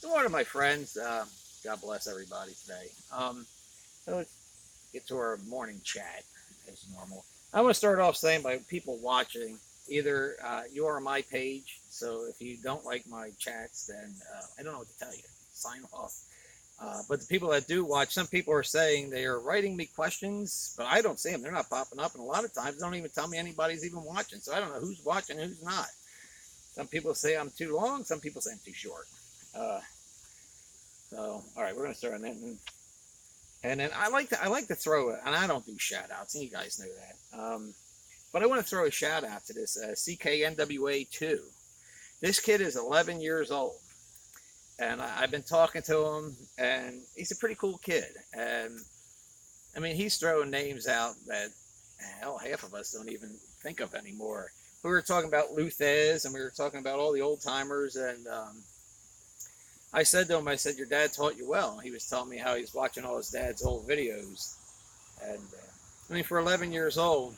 One of my friends, God bless everybody today. So let's get to our morning chat as normal. I want to start off saying by people watching, either you are on my page, so if you don't like my chats, then I don't know what to tell you. Sign off. But the people that do watch, some people are saying they are writing me questions, but I don't see them. They're not popping up, and a lot of times they don't even tell me anybody's even watching. So I don't know who's watching, and who's not. Some people say I'm too long. Some people say I'm too short. Uh, so all right, we're gonna start on that. And then I like to throw it, and I don't do shout outs, and you guys know that. But I want to throw a shout out to this CKNWA2. This kid is 11 years old, and I've been talking to him, and he's a pretty cool kid. And I mean, he's throwing names out that hell, half of us don't even think of anymore. We were talking about Luthez, and we were talking about all the old timers, and I said to him, I said, your dad taught you well. He was telling me how he's watching all his dad's old videos. And I mean, for 11 years old,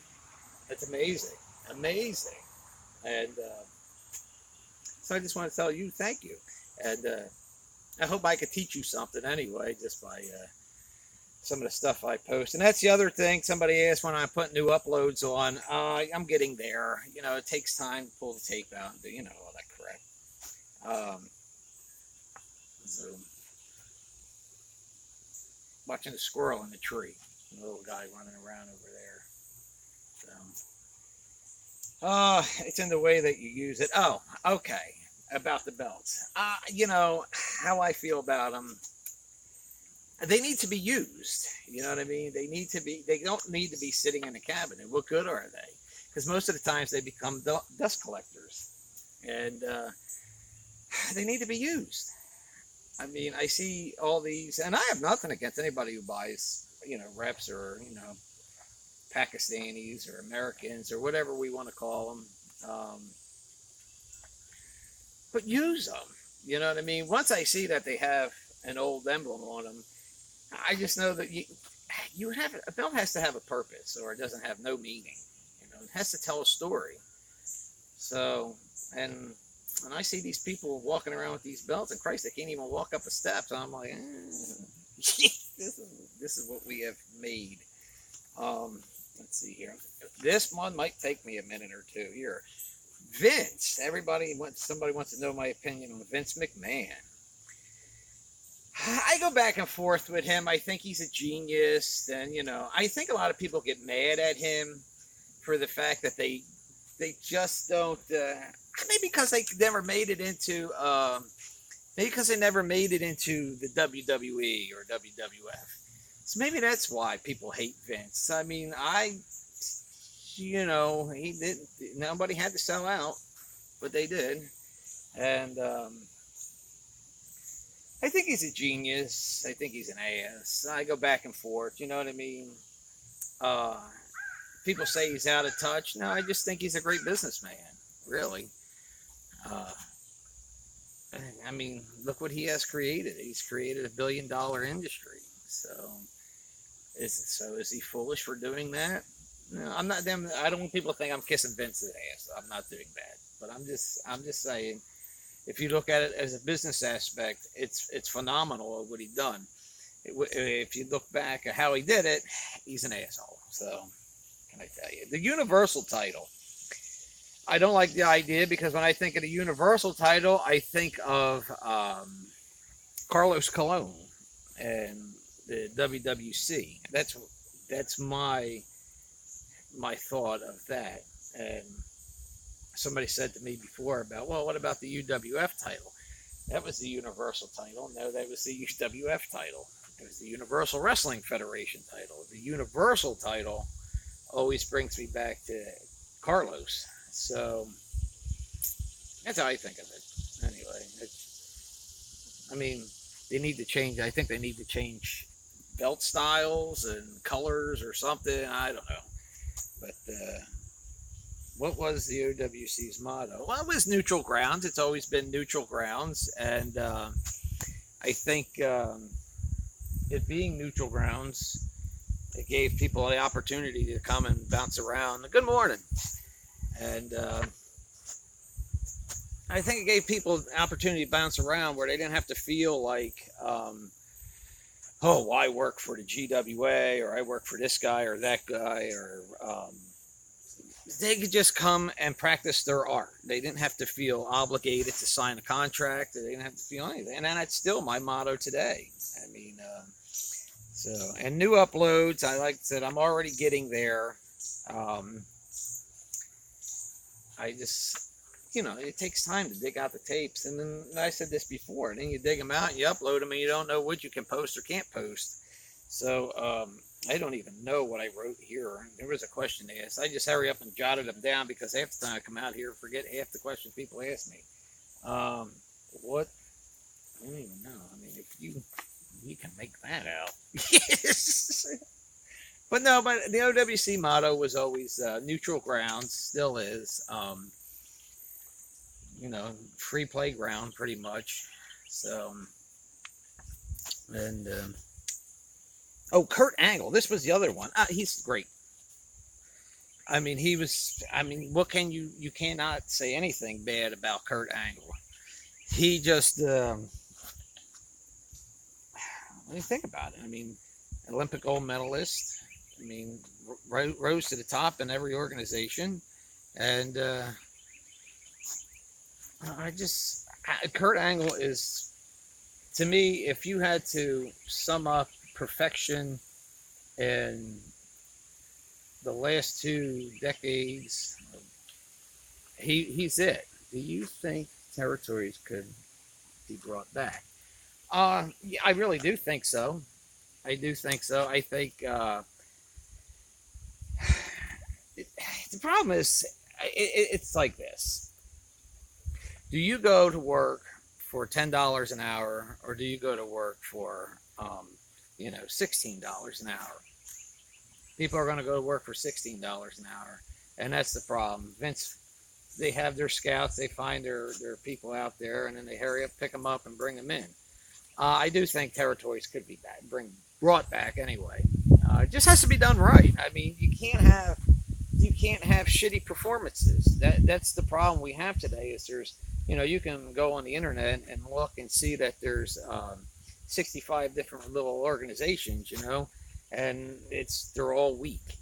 it's amazing. Amazing. And so I just want to tell you, thank you. And I hope I could teach you something anyway, just by some of the stuff I post. And that's the other thing. Somebody asked when I put new uploads on. I'm getting there. You know, it takes time to pull the tape out and do, all that crap. So, watching a squirrel in the tree, the little guy running around over there. So, it's in the way that you use it. Oh, okay. About the belts. How I feel about them. They need to be used. You know what I mean? They need to be. They don't need to be sitting in a cabinet. What good are they? Because most of the times they become dust collectors, and they need to be used. I mean, I see all these, and I have nothing against anybody who buys, reps or, Pakistanis or Americans or whatever we want to call them. But use them. You know what I mean? Once I see that they have an old emblem on them, I just know that you have a belt has to have a purpose, or it doesn't have no meaning. It has to tell a story. So, and I see these people walking around with these belts, and Christ, they can't even walk up a step. So I'm like, this is what we have made. Let's see here. This one might take me a minute or two here. Vince. Somebody wants to know my opinion on Vince McMahon. I go back and forth with him. I think he's a genius, and I think a lot of people get mad at him for the fact that they just don't. Maybe because they never made it into. Maybe because they never made it into the WWE or WWF. So maybe that's why people hate Vince. I mean, he didn't. Nobody had to sell out, but they did, and I think he's a genius. I think he's an ass. I go back and forth. You know what I mean? People say he's out of touch. No, I just think he's a great businessman. Really. Uh, I mean, look what he has created. He's created $1 billion industry. So is he foolish for doing that? No, I'm not them. I don't want people to think I'm kissing Vince's ass. I'm not doing that. But I'm just saying, if you look at it as a business aspect, it's phenomenal what he done. If you look back at how he did it, he's an asshole. So, can I tell you? The Universal title. I don't like the idea because when I think of the Universal title, I think of Carlos Colon and the WWC. That's my thought of that. And somebody said to me before about, well, what about the UWF title? That was the Universal title. No, that was the UWF title. It was the Universal Wrestling Federation title. The Universal title always brings me back to Carlos. So that's how I think of it. Anyway, I mean, they need to change. I think they need to change belt styles and colors or something. I don't know. But what was the OWC's motto? Well, it was neutral grounds. It's always been neutral grounds. And I think it being neutral grounds, it gave people the opportunity to come and bounce around. Good morning. And I think it gave people the opportunity to bounce around where they didn't have to feel like, oh, well, I work for the GWA or I work for this guy or that guy, or they could just come and practice their art. They didn't have to feel obligated to sign a contract. They didn't have to feel anything. And that's still my motto today. I mean, so, and new uploads, I like I said, I'm already getting there. Um, I just, it takes time to dig out the tapes. And then I said this before, and then you dig them out and you upload them and you don't know what you can post or can't post. So I don't even know what I wrote here. There was a question asked. I just hurry up and jotted them down because half the time I come out here and forget half the questions people ask me. What? I don't even know. I mean, if you can make that out. Yes. But no, but the OWC motto was always neutral grounds, still is. Free playground pretty much. So, and oh, Kurt Angle, this was the other one. He's great. I mean, what can you cannot say anything bad about Kurt Angle. He just, let me think about it. I mean, Olympic gold medalist. I mean, rose to the top in every organization, and Kurt Angle is, to me, if you had to sum up perfection in the last 2 decades, he's it. Do you think territories could be brought back? Yeah, I really do think so. I do think so. I think the problem is it's like this. Do you go to work for $10 an hour, or do you go to work for $16 an hour? People are going to go to work for $16 an hour, and that's the problem. Vince, they have their scouts, they find their people out there, and then they hurry up, pick them up, and bring them in. I do think territories could be brought back anyway. It just has to be done right. I mean, you can't have shitty performances. That's the problem we have today. Is you can go on the internet and look and see that there's 65 different little organizations, and they're all weak.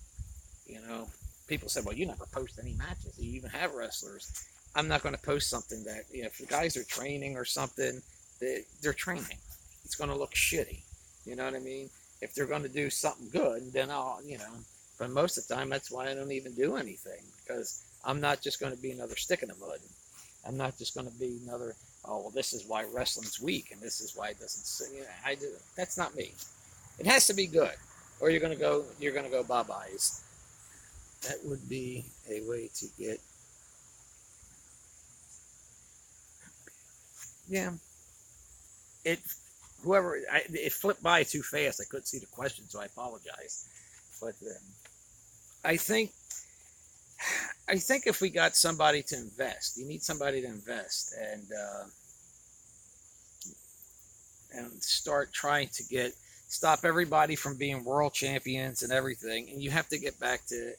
People said, well, you never post any matches. You even have wrestlers. I'm not going to post something that, if the guys are training or something, they're training. It's going to look shitty. You know what I mean? If they're going to do something good, then but most of the time, that's why I don't even do anything, because I'm not just going to be another stick in the mud. I'm not just going to be another, oh, well, this is why wrestling's weak, and this is why it doesn't. That's not me. It has to be good, or you're going to go bye-byes. That would be a way to get. Yeah. It flipped by too fast. I couldn't see the question, so I apologize. But I think if we got somebody to invest, you need somebody to invest and start trying to stop everybody from being world champions and everything. And you have to get back to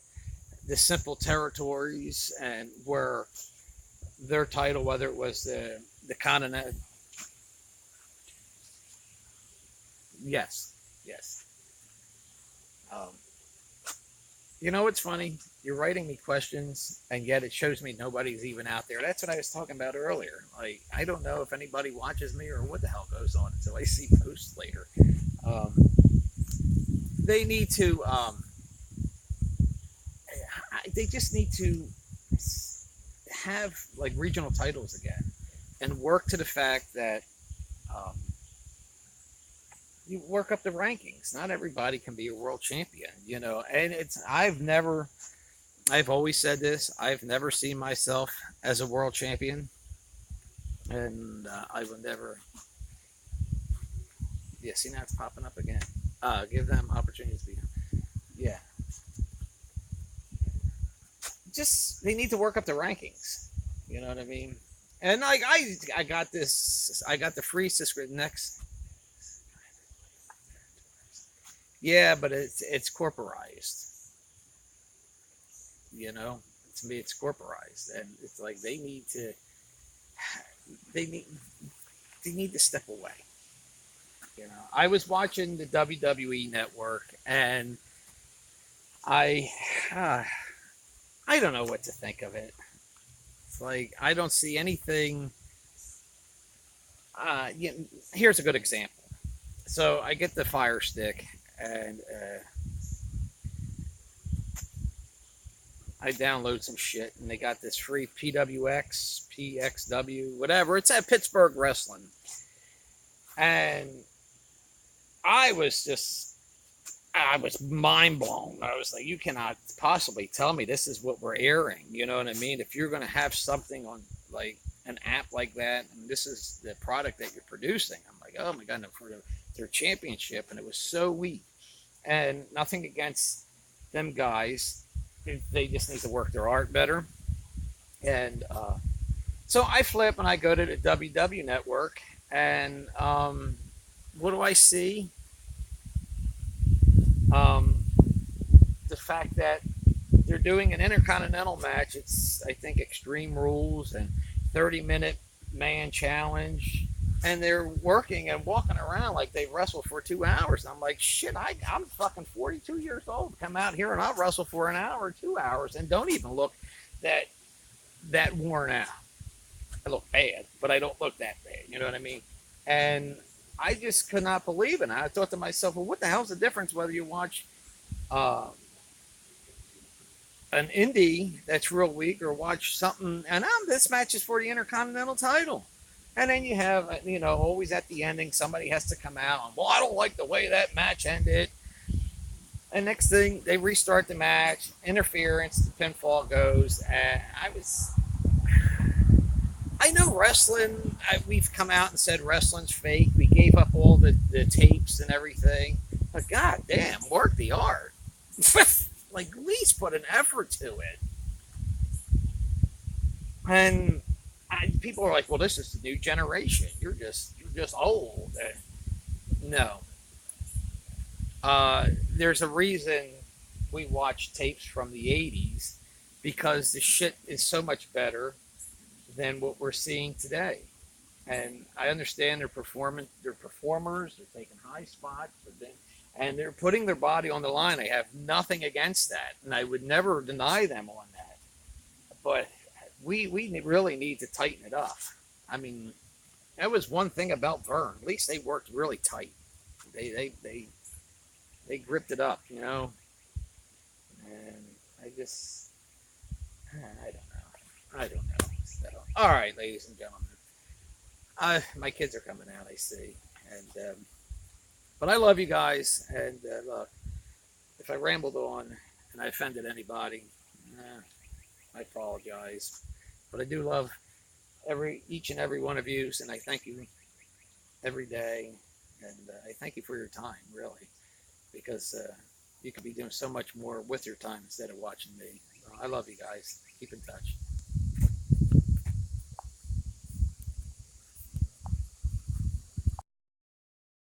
the simple territories, and where their title, whether it was the continent. Yes. What's funny? You're writing me questions, and yet it shows me nobody's even out there. That's what I was talking about earlier. Like, I don't know if anybody watches me or what the hell goes on until I see posts later. They need to. They just need to have like regional titles again, and work to the fact that you work up the rankings. Not everybody can be a world champion, and I've always said this. I've never seen myself as a world champion, and I will never. Yeah, see, now it's popping up again. Give them opportunities to be. Yeah. Just, they need to work up the rankings. You know what I mean? And like I got the free subscription next. Yeah, but it's corporized. To me, it's corporized, and it's like they need to they need they need to step away. I was watching the WWE Network, and I uh, I don't know what to think of it. It's like I don't see anything. Here's a good example. So I get the Fire Stick, and I download some shit, and they got this free PWX, PXW, whatever. It's at Pittsburgh Wrestling, and I was mind blown. I was like, you cannot possibly tell me this is what we're airing. You know what I mean? If you're going to have something on like an app like that, and this is the product that you're producing, I'm like, oh my god, no, for their championship, and it was so weak. And nothing against them guys, they just need to work their art better. And so I flip and I go to the WW Network, and what do I see? Um, the fact that they're doing an intercontinental match. It's I think Extreme Rules and 30-minute man challenge, and they're working and walking around like they wrestled for 2 hours. And I'm like, shit, I'm fucking 42 years old. Come out here and I'll wrestle for an hour or 2 hours, and don't even look that worn out. I look bad, but I don't look that bad. You know what I mean? And I just could not believe it. I thought to myself, well, what the hell's the difference whether you watch uh, an indie that's real weak or watch something? And this match is for the Intercontinental title. And then you have, always at the ending, somebody has to come out and, well, I don't like the way that match ended. And next thing, they restart the match, interference, the pinfall goes. And I know wrestling, we've come out and said wrestling's fake. We gave up all the tapes and everything. But god damn, work the art. Like, at least put an effort to it. And people are like, well, this is the new generation. You're just old. No. There's a reason we watch tapes from the 80s, because the shit is so much better than what we're seeing today. And I understand they're performers, they're taking high spots, and they're putting their body on the line. I have nothing against that, and I would never deny them on that. But we really need to tighten it up. I mean, that was one thing about Vern. At least they worked really tight. They gripped it up, And I don't know. So, all right, ladies and gentlemen. My kids are coming out, I see, and but I love you guys. And look, if I rambled on and I offended anybody, I apologize. But I do love each and every one of you, and I thank you every day, and I thank you for your time, really, because you could be doing so much more with your time instead of watching me. I love you guys. Keep in touch.